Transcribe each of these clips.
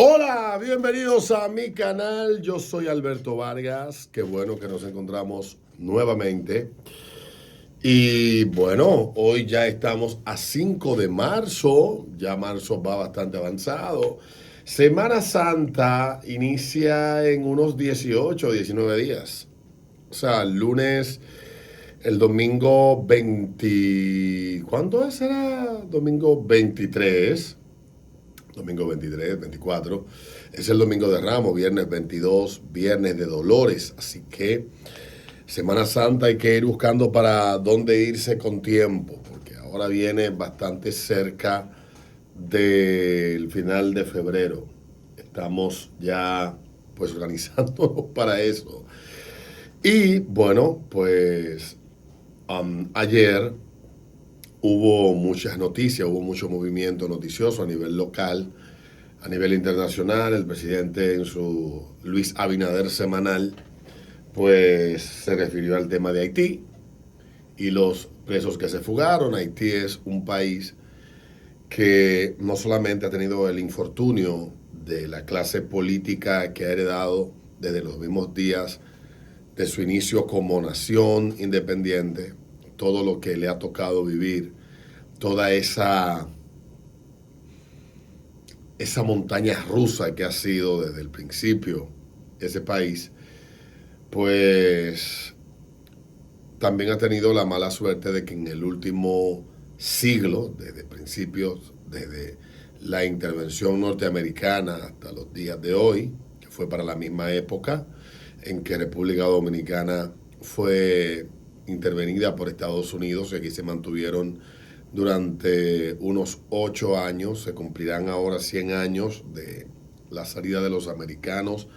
Hola, bienvenidos a mi canal. Yo soy Alberto Vargas. Qué bueno que nos encontramos nuevamente. Y bueno, hoy ya estamos a 5 de marzo. Ya marzo va bastante avanzado. Semana Santa inicia en unos 18 o 19 días. O sea, el lunes, el domingo 20. ¿Cuánto es? Será domingo 23. Domingo 23, 24. Es el domingo de Ramos, viernes 22, viernes de Dolores. Así que Semana Santa hay que ir buscando para dónde irse con tiempo, porque ahora viene bastante cerca del final de febrero. Estamos ya pues organizándonos para eso. Y bueno, pues ayer hubo muchas noticias, hubo mucho movimiento noticioso a nivel local, a nivel internacional. El presidente en su Luis Abinader semanal, pues se refirió al tema de Haití y los presos que se fugaron. Haití es un país que no solamente ha tenido el infortunio de la clase política que ha heredado desde los mismos días de su inicio como nación independiente, todo lo que le ha tocado vivir, toda esa montaña rusa que ha sido desde el principio ese país, pues también ha tenido la mala suerte de que en el último siglo, desde principios, desde la intervención norteamericana hasta los días de hoy, que fue para la misma época en que República Dominicana fue intervenida por Estados Unidos, y aquí se mantuvieron durante unos 8 años. Se cumplirán ahora 100 años de la salida de los americanos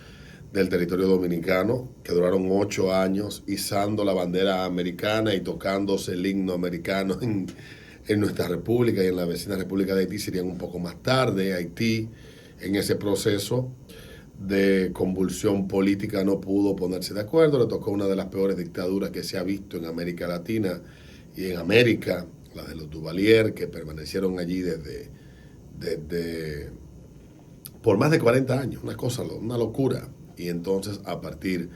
del territorio dominicano, que duraron 8 años izando la bandera americana y tocándose el himno americano en nuestra república y en la vecina República de Haití. Serían un poco más tarde. Haití, en ese proceso de convulsión política, no pudo ponerse de acuerdo. Le tocó una de las peores dictaduras que se ha visto en América Latina y en América, la de los Duvalier, que permanecieron allí desde por más de 40 años, una locura. Y entonces, a partir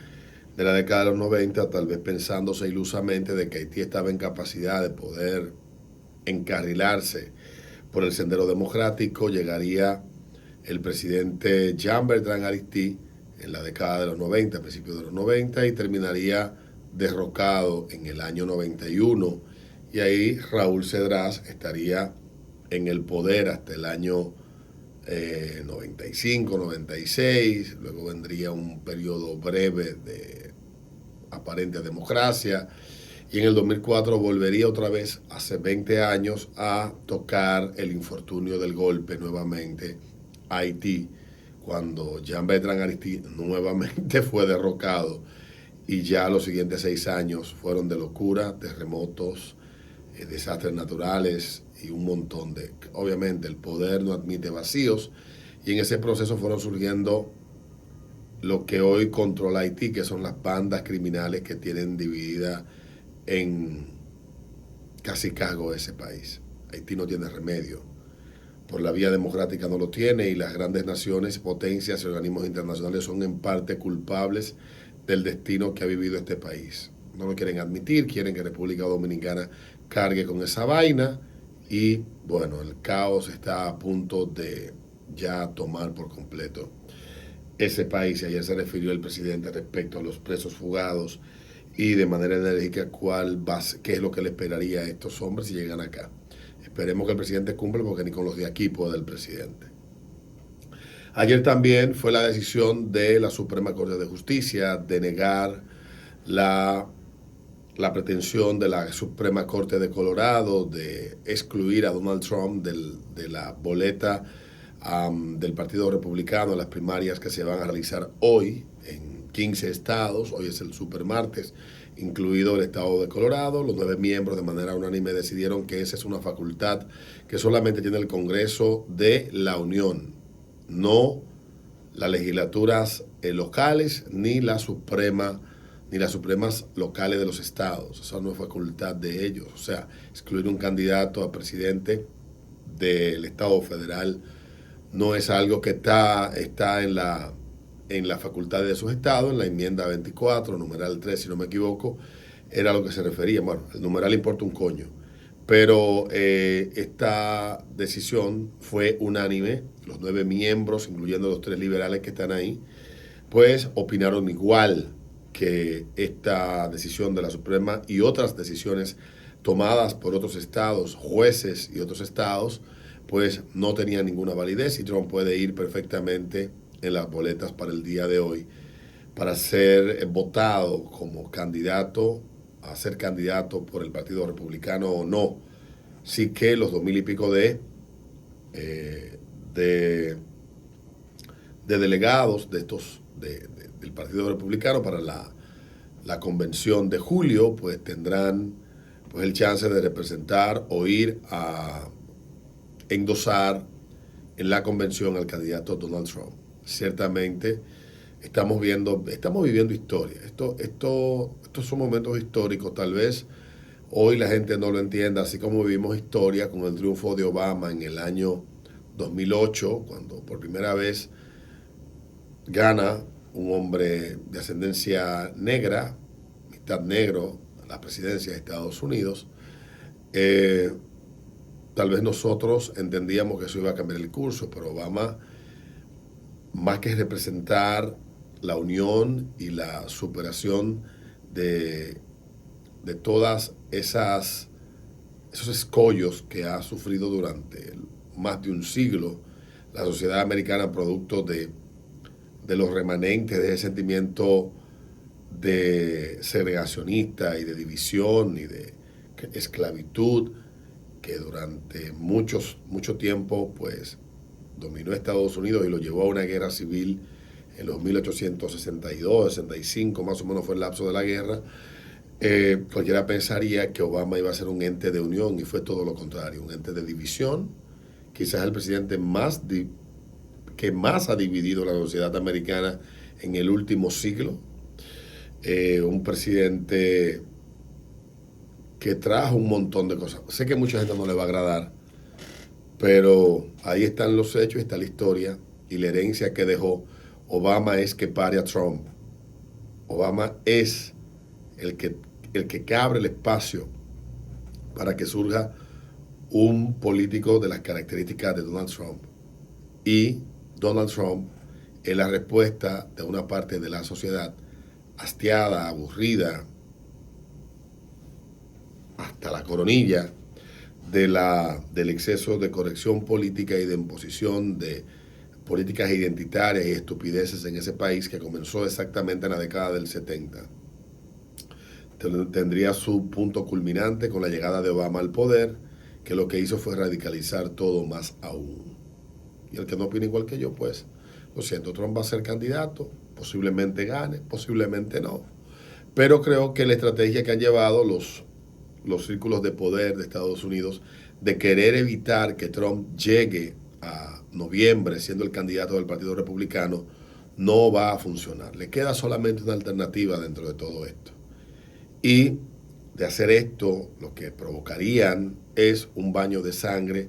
de la década de los 90, tal vez pensándose ilusamente de que Haití estaba en capacidad de poder encarrilarse por el sendero democrático, llegaría el presidente Jean-Bertrand Aristide en la década de los 90, a principios de los 90, y terminaría derrocado en el año 91. Y ahí Raúl Cedras estaría en el poder hasta el año 95, 96. Luego vendría un periodo breve de aparente democracia. Y en el 2004 volvería otra vez, hace 20 años, a tocar el infortunio del golpe nuevamente a Haití, cuando Jean-Bertrand Aristide nuevamente fue derrocado. Y ya los siguientes 6 años fueron de locura, terremotos, desastres naturales y un montón de... Obviamente el poder no admite vacíos, y en ese proceso fueron surgiendo lo que hoy controla Haití, que son las bandas criminales que tienen dividida en cacicazgo ese país. Haití no tiene remedio. Por la vía democrática no lo tiene, y las grandes naciones, potencias y organismos internacionales son en parte culpables del destino que ha vivido este país. No lo quieren admitir, quieren que República Dominicana cargue con esa vaina, y bueno, el caos está a punto de ya tomar por completo ese país. Y ayer se refirió el presidente respecto a los presos fugados y de manera enérgica qué es lo que le esperaría a estos hombres si llegan acá. Esperemos que el presidente cumpla, porque ni con los de aquí puede el presidente. Ayer también fue la decisión de la Suprema Corte de Justicia de negar la pretensión de la Suprema Corte de Colorado de excluir a Donald Trump de la boleta del Partido Republicano en las primarias que se van a realizar hoy en 15 estados. Hoy es el supermartes, incluido el estado de Colorado. Los 9 miembros de manera unánime decidieron que esa es una facultad que solamente tiene el Congreso de la Unión, no las legislaturas locales ni las supremas locales de los estados. Esa no es facultad de ellos. O sea, excluir un candidato a presidente del estado federal no es algo que está en la facultad de sus estados, en la enmienda 24, numeral 3, si no me equivoco, era a lo que se refería. Bueno, el numeral importa un coño. Pero esta decisión fue unánime. Los 9 miembros, incluyendo los 3 liberales que están ahí, pues opinaron igual que esta decisión de la Suprema y otras decisiones tomadas por otros estados, jueces y otros estados, pues no tenían ninguna validez y Trump puede ir perfectamente en las boletas para el día de hoy para ser votado como candidato, a ser candidato por el Partido Republicano o no. Sí que los 2000 y pico eh, de, de delegados de estos del Partido Republicano para la convención de julio, pues tendrán pues el chance de representar o ir a endosar en la convención al candidato Donald Trump. Ciertamente estamos viviendo historia. Estos son momentos históricos. Tal vez hoy la gente no lo entienda, así como vivimos historia con el triunfo de Obama en el año 2008, cuando por primera vez gana un hombre de ascendencia negra, mitad negro, la presidencia de Estados Unidos. Eh, Tal vez nosotros entendíamos que eso iba a cambiar el curso, pero Obama, más que representar la unión y la superación de, de todas esos escollos que ha sufrido durante más de un siglo la sociedad americana, producto de los remanentes de ese sentimiento de segregacionista y de división y de esclavitud que durante mucho tiempo pues dominó Estados Unidos y lo llevó a una guerra civil en los 1862, 65, más o menos fue el lapso de la guerra. Cualquiera pensaría que Obama iba a ser un ente de unión y fue todo lo contrario, un ente de división. Quizás el presidente que más ha dividido la sociedad americana en el último siglo. Un presidente que trajo un montón de cosas. Sé que a mucha gente no le va a agradar, pero ahí están los hechos, está la historia y la herencia que dejó. Obama es que pare a Trump. Obama es el que abre el espacio para que surja un político de las características de Donald Trump. Y Donald Trump es la respuesta de una parte de la sociedad hastiada, aburrida, hasta la coronilla del exceso de corrección política y de imposición de políticas identitarias y estupideces en ese país que comenzó exactamente en la década del 70. Tendría su punto culminante con la llegada de Obama al poder, que lo que hizo fue radicalizar todo más aún. Y el que no opina igual que yo, pues, lo siento, Trump va a ser candidato, posiblemente gane, posiblemente no. Pero creo que la estrategia que han llevado los círculos de poder de Estados Unidos de querer evitar que Trump llegue a noviembre siendo el candidato del Partido Republicano no va a funcionar. Le queda solamente una alternativa dentro de todo esto. Y de hacer esto, lo que provocarían es un baño de sangre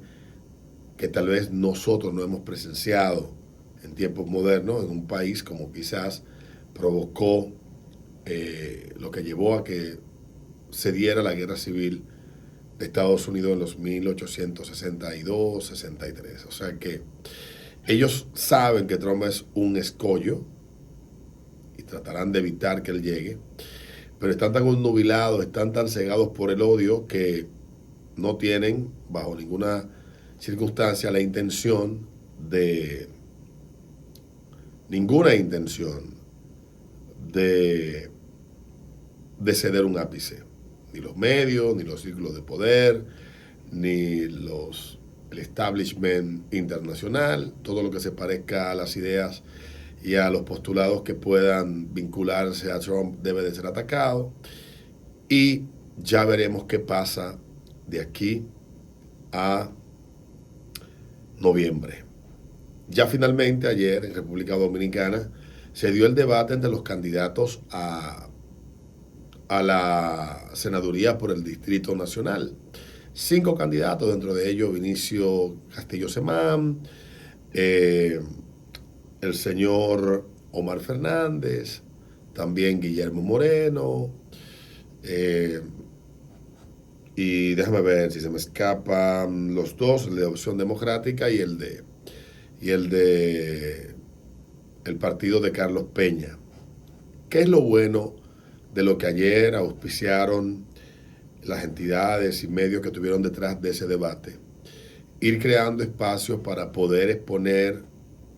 que tal vez nosotros no hemos presenciado en tiempos modernos, en un país como quizás provocó lo que llevó a que se diera la guerra civil de Estados Unidos en los 1862, 63. O sea que ellos saben que Trump es un escollo y tratarán de evitar que él llegue, pero están tan obnubilados, están tan cegados por el odio que no tienen bajo ninguna circunstancia la intención ninguna intención de ceder un ápice. Ni los medios, ni los círculos de poder, ni el establishment internacional, todo lo que se parezca a las ideas y a los postulados que puedan vincularse a Trump debe de ser atacado. Y ya veremos qué pasa de aquí a noviembre. Ya finalmente ayer en República Dominicana se dio el debate entre los candidatos a la senaduría por el Distrito Nacional. 5 candidatos, dentro de ellos Vinicio Castillo Semán, eh, el señor Omar Fernández, también Guillermo Moreno, eh, y déjame ver si se me escapan los dos, el de Opción Democrática y el de el partido de Carlos Peña. ¿Qué es lo bueno de lo que ayer auspiciaron las entidades y medios que estuvieron detrás de ese debate? Ir creando espacios para poder exponer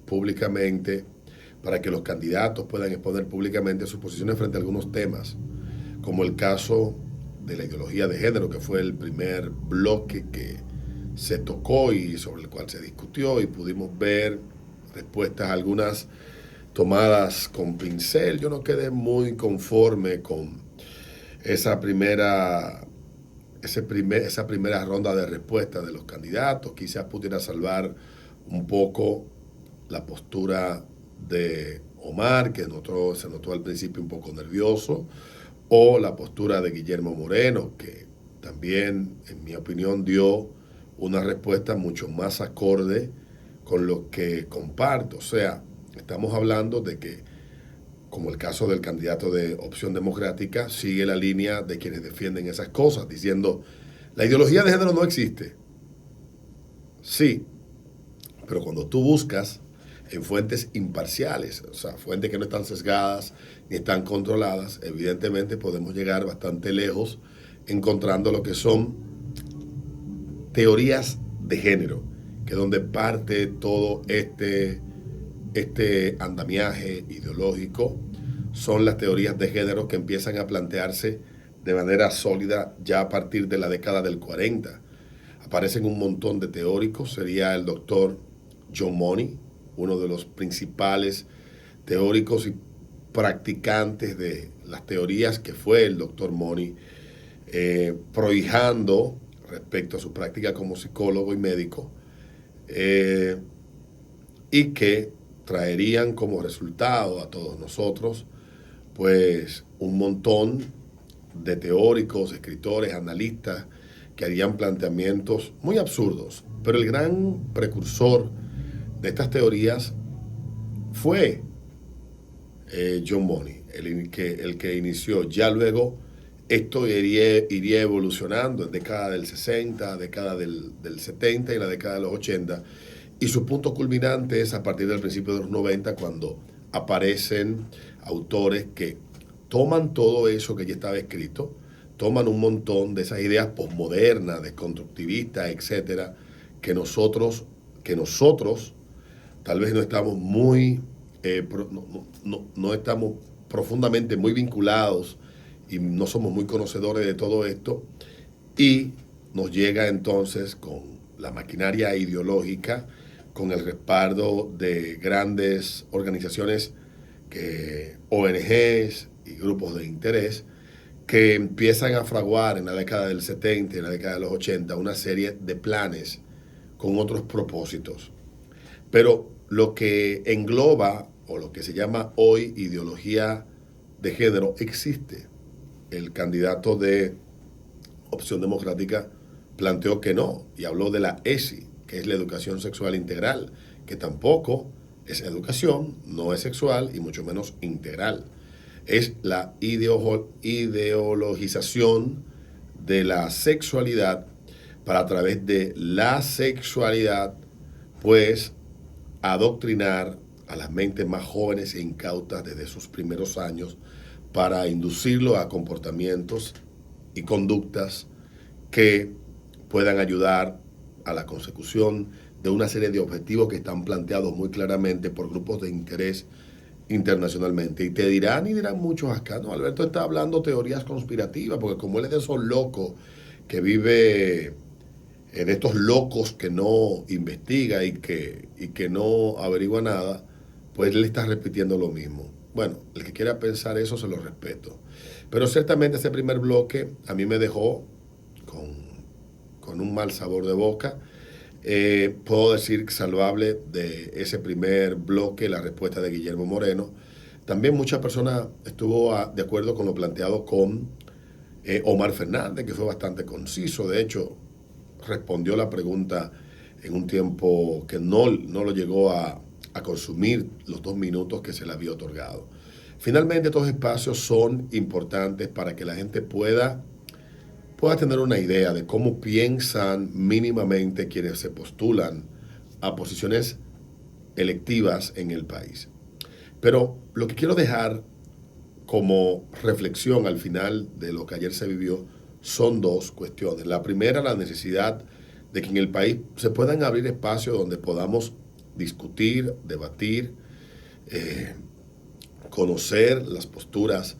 públicamente, para que los candidatos puedan exponer públicamente sus posiciones frente a algunos temas, como el caso de la ideología de género, que fue el primer bloque que se tocó y sobre el cual se discutió, y pudimos ver respuestas a algunas tomadas con pincel. Yo no quedé muy conforme con esa primera esa primera ronda de respuestas de los candidatos. Quizás pudiera salvar un poco la postura de Omar, que se notó al principio un poco nervioso, o la postura de Guillermo Moreno, que también, en mi opinión, dio una respuesta mucho más acorde con lo que comparto. O sea, estamos hablando de que, como el caso del candidato de Opción Democrática, sigue la línea de quienes defienden esas cosas, diciendo, la ideología de género no existe. Sí, pero cuando tú buscas en fuentes imparciales, o sea, fuentes que no están sesgadas ni están controladas, evidentemente podemos llegar bastante lejos encontrando lo que son teorías de género, que es donde parte todo este andamiaje ideológico. Son las teorías de género que empiezan a plantearse de manera sólida ya a partir de la década del 40. Aparecen un montón de teóricos, sería el doctor John Money, uno de los principales teóricos y practicantes de las teorías que fue el doctor Money, prohijando respecto a su práctica como psicólogo y médico, y que traerían como resultado a todos nosotros pues un montón de teóricos, escritores, analistas que harían planteamientos muy absurdos. Pero el gran precursor de estas teorías fue John Money, el que inició. Ya luego esto iría evolucionando en década del 60, década del 70 y la década de los 80. Y su punto culminante es a partir del principio de los 90, cuando aparecen autores que toman todo eso que ya estaba escrito, toman un montón de esas ideas posmodernas, desconstructivistas, etcétera, que nosotros tal vez no estamos muy, no estamos profundamente muy vinculados y no somos muy conocedores de todo esto, y nos llega entonces con la maquinaria ideológica, con el respaldo de grandes organizaciones, ONGs y grupos de interés, que empiezan a fraguar en la década del 70 y en la década de los 80 una serie de planes con otros propósitos. Pero lo que engloba, o lo que se llama hoy ideología de género, existe. El candidato de Opción Democrática planteó que no, y habló de la ESI, que es la educación sexual integral, que tampoco es educación, no es sexual y mucho menos integral. Es la ideologización de la sexualidad para, a través de la sexualidad, pues adoctrinar a las mentes más jóvenes e incautas desde sus primeros años, para inducirlo a comportamientos y conductas que puedan ayudar a la consecución de una serie de objetivos que están planteados muy claramente por grupos de interés internacionalmente. Y dirán muchos acá, no, Alberto está hablando teorías conspirativas, porque como él es de esos locos que vive, de estos locos que no investiga y que no averigua nada, pues él está repitiendo lo mismo. Bueno, el que quiera pensar eso se lo respeto. Pero ciertamente ese primer bloque a mí me dejó con un mal sabor de boca. Puedo decir salvable de ese primer bloque la respuesta de Guillermo Moreno. También muchas personas estuvo de acuerdo con lo planteado con Omar Fernández, que fue bastante conciso. De hecho, respondió la pregunta en un tiempo que no lo llegó a consumir los 2 minutos que se le había otorgado. Finalmente, estos espacios son importantes para que la gente pueda tener una idea de cómo piensan mínimamente quienes se postulan a posiciones electivas en el país. Pero lo que quiero dejar como reflexión al final de lo que ayer se vivió son 2 cuestiones. La primera, la necesidad de que en el país se puedan abrir espacios donde podamos discutir, debatir, conocer las posturas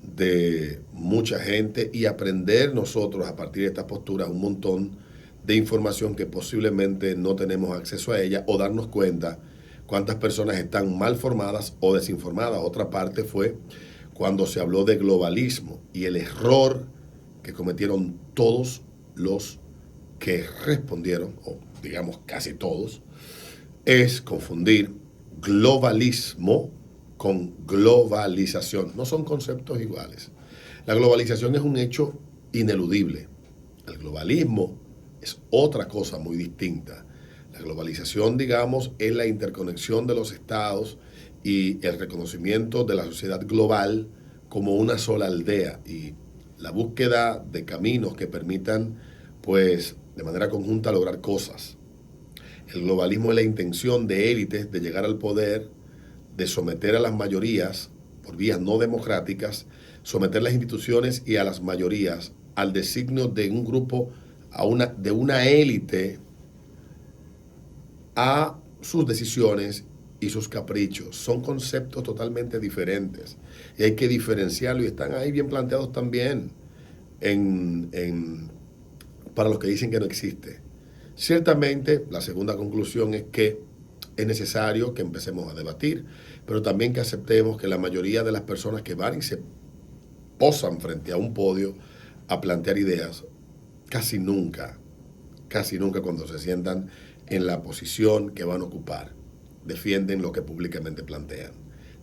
de mucha gente y aprender nosotros a partir de estas posturas un montón de información que posiblemente no tenemos acceso a ella, o darnos cuenta cuántas personas están mal formadas o desinformadas. Otra parte fue cuando se habló de globalismo y el error que cometieron todos los que respondieron, o digamos casi todos, es confundir globalismo con globalización. No son conceptos iguales. La globalización es un hecho ineludible. El globalismo es otra cosa muy distinta. La globalización, digamos, es la interconexión de los estados y el reconocimiento de la sociedad global como una sola aldea, y la búsqueda de caminos que permitan, pues, de manera conjunta lograr cosas. El globalismo es la intención de élites de llegar al poder, de someter a las mayorías por vías no democráticas, someter las instituciones y a las mayorías al designio de un grupo, de una élite, a sus decisiones y sus caprichos. Son conceptos totalmente diferentes y hay que diferenciarlo, y están ahí bien planteados también para los que dicen que no existe. Ciertamente, la segunda conclusión es que es necesario que empecemos a debatir, pero también que aceptemos que la mayoría de las personas que van y se posan frente a un podio a plantear ideas, casi nunca cuando se sientan en la posición que van a ocupar, defienden lo que públicamente plantean.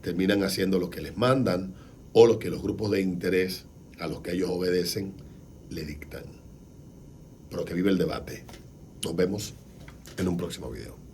Terminan haciendo lo que les mandan o lo que los grupos de interés a los que ellos obedecen le dictan. Pero que vive el debate. Nos vemos en un próximo video.